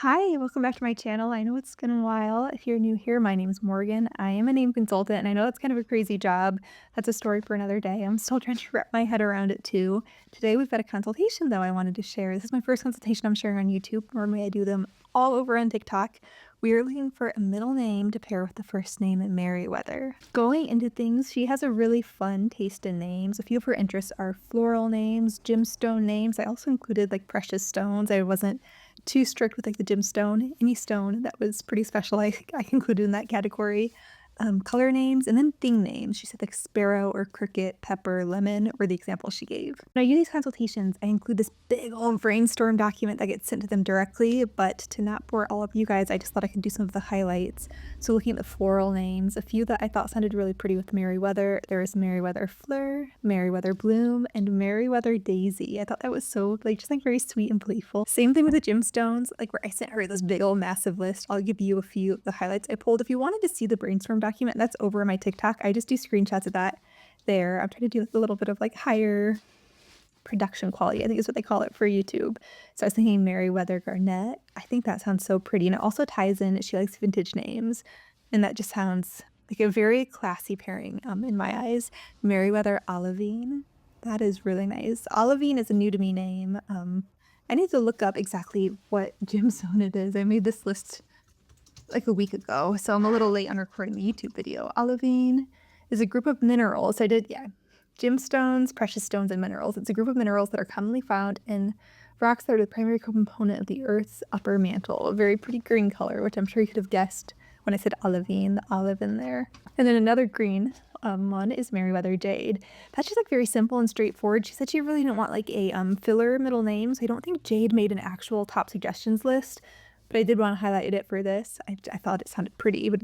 Hi, welcome back to my channel. I know it's been a while. If you're new here, my name's Morgan. I am a name consultant, and I know that's kind of a crazy job. That's a story for another day. I'm still trying to wrap my head around it too. Today, we've got a consultation, though, I wanted to share. This is my first consultation I'm sharing on YouTube. Normally, I do them all over on TikTok. We are looking for a middle name to pair with the first name Meriweather. Going into things, she has a really fun taste in names. A few of her interests are floral names, gemstone names. I also included like precious stones. I wasn't too strict with like the gemstone. Any stone that was pretty special, I included in that category. Color names and then thing names. She said like sparrow or cricket, pepper, lemon were the examples she gave. When I do these consultations, I include this big old brainstorm document that gets sent to them directly, but to not bore all of you guys, I just thought I could do some of the highlights. So looking at the floral names, a few that I thought sounded really pretty with Meriweather, there was Meriweather Fleur, Meriweather Bloom, and Meriweather Daisy. I thought that was so just like very sweet and playful. Same thing with the gemstones, like where I sent her this big old massive list. I'll give you a few of the highlights I pulled. If you wanted to see the brainstorm document, that's over on my TikTok. I just do screenshots of that there. I'm trying to do like a little bit of like higher production quality, I think is what they call it for YouTube. So I was thinking Meriweather Garnet. I think that sounds so pretty. And it also ties in, she likes vintage names. And that just sounds like a very classy pairing in my eyes. Meriweather Olivine. That is really nice. Olivine is a new to me name. I need to look up exactly what gemstone it is. I made this list like a week ago, so I'm a little late on recording the YouTube video. Olivine is a group of minerals. I did, yeah, gemstones, precious stones, and minerals. It's a group of minerals that are commonly found in rocks that are the primary component of the Earth's upper mantle. A very pretty green color, which I'm sure you could have guessed when I said olivine, the olive in there. And then another green one is Meriweather Jade. That's just like very simple and straightforward. She said she really didn't want like a filler middle name, so I don't think Jade made an actual top suggestions list. But I did want to highlight it for this. I thought it sounded pretty, but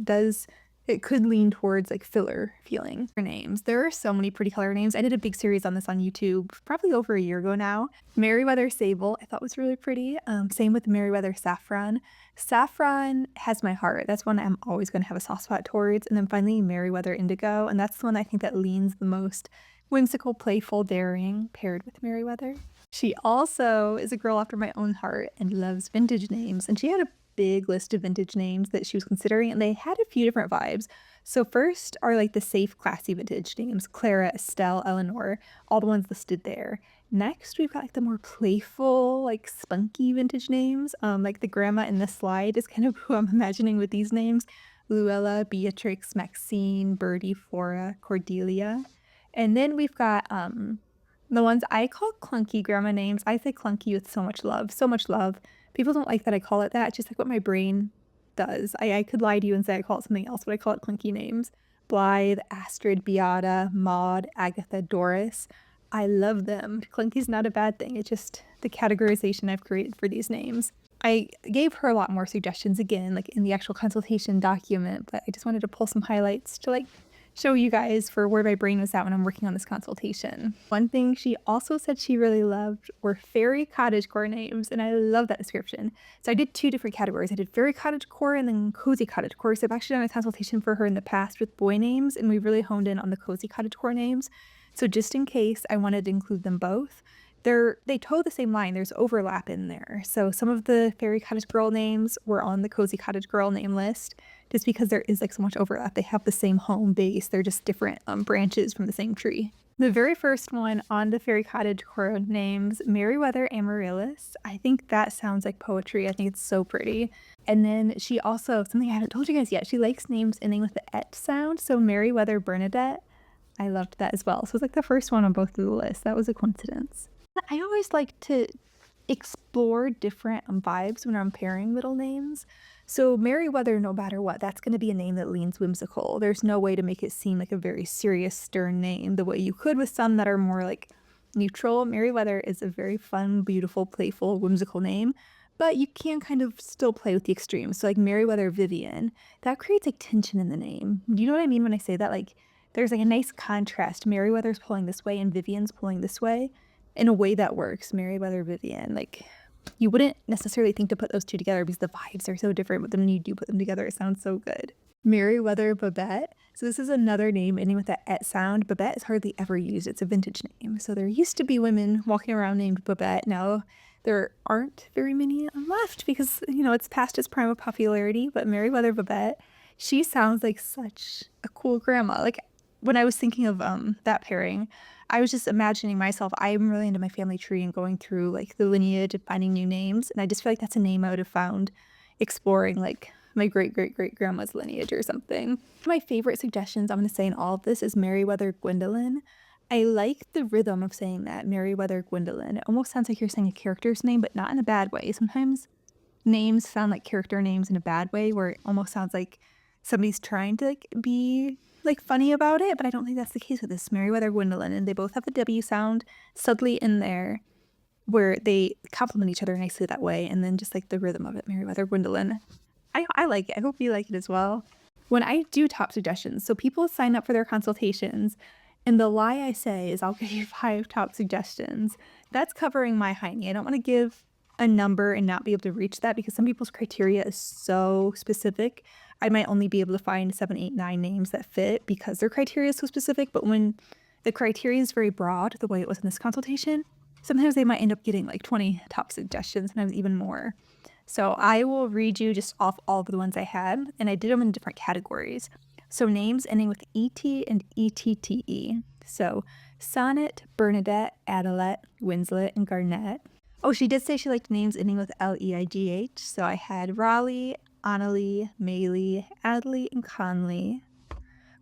it could lean towards like filler feeling for names. There are so many pretty color names. I did a big series on this on YouTube probably over a year ago now. Meriweather Sable I thought was really pretty. Same with Meriweather Saffron. Saffron has my heart. That's one I'm always going to have a soft spot towards. And then finally Meriweather Indigo, and that's the one I think that leans the most whimsical, playful, daring, paired with Meriweather. She also is a girl after my own heart and loves vintage names, and she had a big list of vintage names that she was considering, and they had a few different vibes. So first are like the safe, classy vintage names: Clara, Estelle, Eleanor, all the ones listed there. Next, we've got like the more playful, like spunky vintage names. Like the grandma in this slide is kind of who I'm imagining with these names: Luella, Beatrix, Maxine, Birdie, Flora, Cordelia. And then we've got the ones I call clunky grandma names. I say clunky with so much love, so much love. People don't like that I call it that. It's just like what my brain does. I could lie to you and say I call it something else, but I call it clunky names. Blythe, Astrid, Beata, Maud, Agatha, Doris. I love them. Clunky's not a bad thing. It's just the categorization I've created for these names. I gave her a lot more suggestions again, like in the actual consultation document, but I just wanted to pull some highlights to like show you guys for where my brain was at when I'm working on this consultation. One thing she also said she really loved were fairy cottagecore names, and I love that description. So I did two different categories. I did fairy cottagecore and then cozy cottagecore. So I've actually done a consultation for her in the past with boy names, and we really honed in on the cozy cottagecore names. So just in case, I wanted to include them both. They toe the same line. There's overlap in there. So some of the fairy cottage girl names were on the cozy cottage girl name list, just because there is like so much overlap. They have the same home base. They're just different branches from the same tree. The very first one on the fairy cottage core names, Meriweather Amaryllis. I think that sounds like poetry. I think it's so pretty. And then she also, something I haven't told you guys yet, she likes names ending with the et sound. So Meriweather Bernadette. I loved that as well. So it was like the first one on both of the lists. That was a coincidence. I always like to explore different vibes when I'm pairing middle names. So Meriweather, no matter what, that's going to be a name that leans whimsical. There's no way to make it seem like a very serious, stern name the way you could with some that are more like neutral. Meriweather is a very fun, beautiful, playful, whimsical name, but you can kind of still play with the extremes. So like Meriweather Vivian, that creates like tension in the name. Do you know what I mean when I say that? Like there's like a nice contrast. Meriweather's pulling this way and Vivian's pulling this way in a way that works. Meriweather Vivian, like you wouldn't necessarily think to put those two together because the vibes are so different, but then when you do put them together, it sounds so good. Meriweather Babette. So this is another name ending with that et sound. Babette is hardly ever used. It's a vintage name. So there used to be women walking around named Babette. Now There aren't very many left because, it's past its prime of popularity, but Meriwether Babette, she sounds like such a cool grandma. Like, when I was thinking of, that pairing, I was just imagining myself I'm really into my family tree and going through, like, the lineage and finding new names, and I just feel like that's a name I would have found exploring, like, my great-great-great-grandma's lineage or something. My favorite suggestions I'm gonna say in all of this is Meriwether Gwendolyn. I like the rhythm of saying that, Meriwether Gwendolyn. It almost sounds like you're saying a character's name, but not in a bad way. Sometimes names sound like character names in a bad way, where it almost sounds like somebody's trying to, like, be, like, funny about it, but I don't think that's the case with this, Meriwether Gwendolyn, and they both have the W sound subtly in there, where they complement each other nicely that way, and then just, like, the rhythm of it, Meriwether Gwendolyn. I like it. I hope you like it as well. When I do top suggestions, so people sign up for their consultations, and the lie I say is I'll give you 5 top suggestions. That's covering my high knee. I don't wanna give a number and not be able to reach that because some people's criteria is so specific. I might only be able to find 7, 8, 9 names that fit because their criteria is so specific, but when the criteria is very broad, the way it was in this consultation, sometimes they might end up getting, like, 20 top suggestions, sometimes even more. So I will read you just off all of the ones I had, and I did them in different categories. So names ending with ET and ETTE. So Sonnet, Bernadette, Adelette, Winslet, and Garnett. Oh, she did say she liked names ending with Leigh. So I had Raleigh, Annalie, Maylie, Adley, and Conley.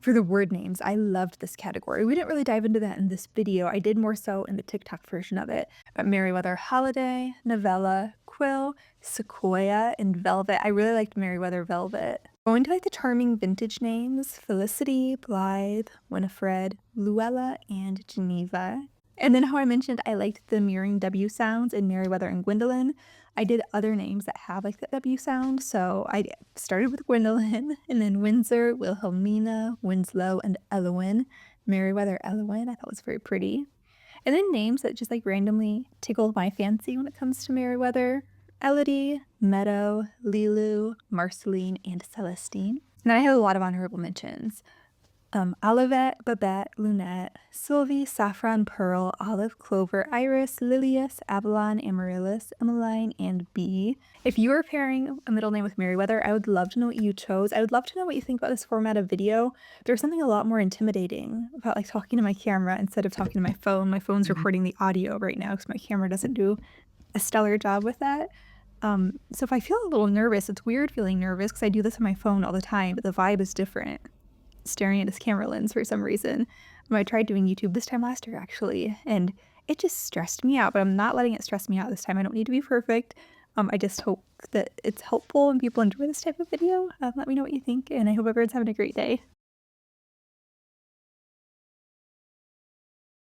For the word names, I loved this category. We didn't really dive into that in this video. I did more so in the TikTok version of it. But Meriwether Holiday, Novella, Quill, Sequoia, and Velvet. I really liked Meriwether Velvet. Going to like the charming vintage names, Felicity, Blythe, Winifred, Luella, and Geneva. And then how I mentioned I liked the mirroring W sounds in Meriwether and Gwendolyn. I did other names that have like that W sound, so I started with Gwendolyn, and then Windsor, Wilhelmina, Winslow, and Elowin. Meriwether Elowin, I thought was very pretty. And then names that just like randomly tickle my fancy when it comes to Meriwether. Elodie, Meadow, Lilu, Marceline, and Celestine. And I have a lot of honorable mentions. Olivette, Babette, Lunette, Sylvie, Saffron, Pearl, Olive, Clover, Iris, Lilius, Avalon, Amaryllis, Emmeline, and Bee. If you were pairing a middle name with Meriwether, I would love to know what you chose. I would love to know what you think about this format of video. There's something a lot more intimidating about like talking to my camera instead of talking to my phone. My phone's recording the audio right now because my camera doesn't do a stellar job with that. So if I feel a little nervous, it's weird feeling nervous because I do this on my phone all the time, but the vibe is different staring at this camera lens for some reason. I tried doing YouTube this time last year actually, and it just stressed me out, but I'm not letting it stress me out this time. I don't need to be perfect. I just hope that it's helpful and people enjoy this type of video. Let me know what you think, and I hope everyone's having a great day.